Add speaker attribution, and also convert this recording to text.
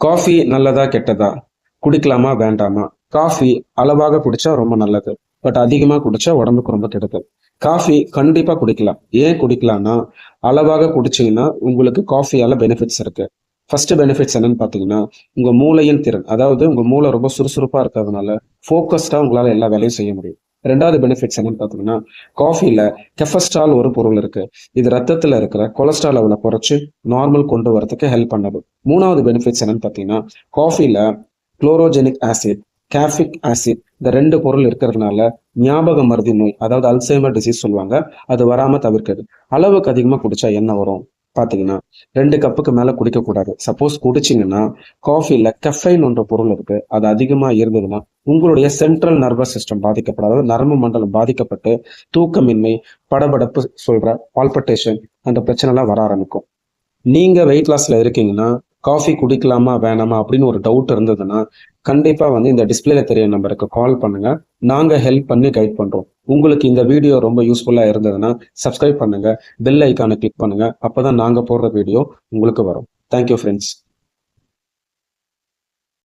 Speaker 1: Coffee நல்லதா கெட்டதா? குடிக்கலாமா வேண்டாமா? காஃபி அளவாக குடிச்சா ரொம்ப நல்லது. பட் அதிகமா குடிச்சா உடம்புக்கு ரொம்ப கெடுதல். காஃபி கண்டிப்பா குடிக்கலாம். ஏன் குடிக்கலாம்னா, அளவாக குடிச்சீங்கன்னா உங்களுக்கு காஃபியால பெனிஃபிட்ஸ் இருக்கு. ஃபர்ஸ்ட் பெனிஃபிட்ஸ் என்னன்னு பார்த்தீங்கன்னா, உங்க மூளையின் திறன். அதாவது உங்க மூளை ரொம்ப சுறுசுறுப்பா இருக்கிறதுனால, ஃபோக்கஸ்டா உங்களால எல்லா வேலையும் செய்ய முடியும். 2வது பெனிஃபிட்ஸ் என்னன்னு பார்த்தீங்கன்னா, காஃபில கெஃபஸ்ட்ரால் ஒரு பொருள் இருக்கு. இது ரத்தத்துல இருக்கிற கொலஸ்ட்ரால் லெவல குறைச்சு நார்மல் கொண்டு வரதுக்கு ஹெல்ப் பண்ணுது. 3வது பெனிஃபிட்ஸ் என்னன்னு பார்த்தீங்கன்னா, காஃபில குளோரோஜெனிக் ஆசிட், கேஃபிக் ஆசிட் இந்த 2 பொருள் இருக்கிறதுனால ஞாபக மறதி நோய், அதாவது அல்சைமர் டிசீஸ் சொல்லுவாங்க. அது வராம தவிர்க்குது. அளவுக்கு அதிகமா குடிச்சா என்ன வரும் பார்த்தீங்கன்னா, 2 கப்புக்கு மேல குடிக்கக்கூடாது. சப்போஸ் குடிச்சீங்கன்னா, காஃபில கெஃபைன் என்ற பொருள் இருக்கு. அது அதிகமா இருந்ததுன்னா, உங்களுடைய சென்ட்ரல் நர்வஸ் சிஸ்டம் பாதிக்கப்படும். அதாவது நரம்பு மண்டலம் பாதிக்கப்பட்டு, தூக்கமின்மை, படபடப்பு சொல்ற பால்பிட்டேஷன் அந்த பிரச்சனைலாம் வர ஆரம்பிக்கும். நீங்க வெயிட் லாஸ்ல இருக்கீங்கன்னா, காஃபி குடிக்கலாமா வேணாமா அப்படின்னு ஒரு டவுட் இருந்ததுன்னா, கண்டிப்பா இந்த டிஸ்பிளேல தெரிய நம்பருக்கு கால் பண்ணுங்க. நாங்க ஹெல்ப் பண்ணி கைட் பண்றோம். உங்களுக்கு இந்த வீடியோ ரொம்ப யூஸ்ஃபுல்லா இருந்ததுன்னா, சப்ஸ்கிரைப் பண்ணுங்க. பெல் ஐகானை கிளிக் பண்ணுங்க. அப்பதான் நாங்க போடுற வீடியோ உங்களுக்கு வரும். Thank you friends.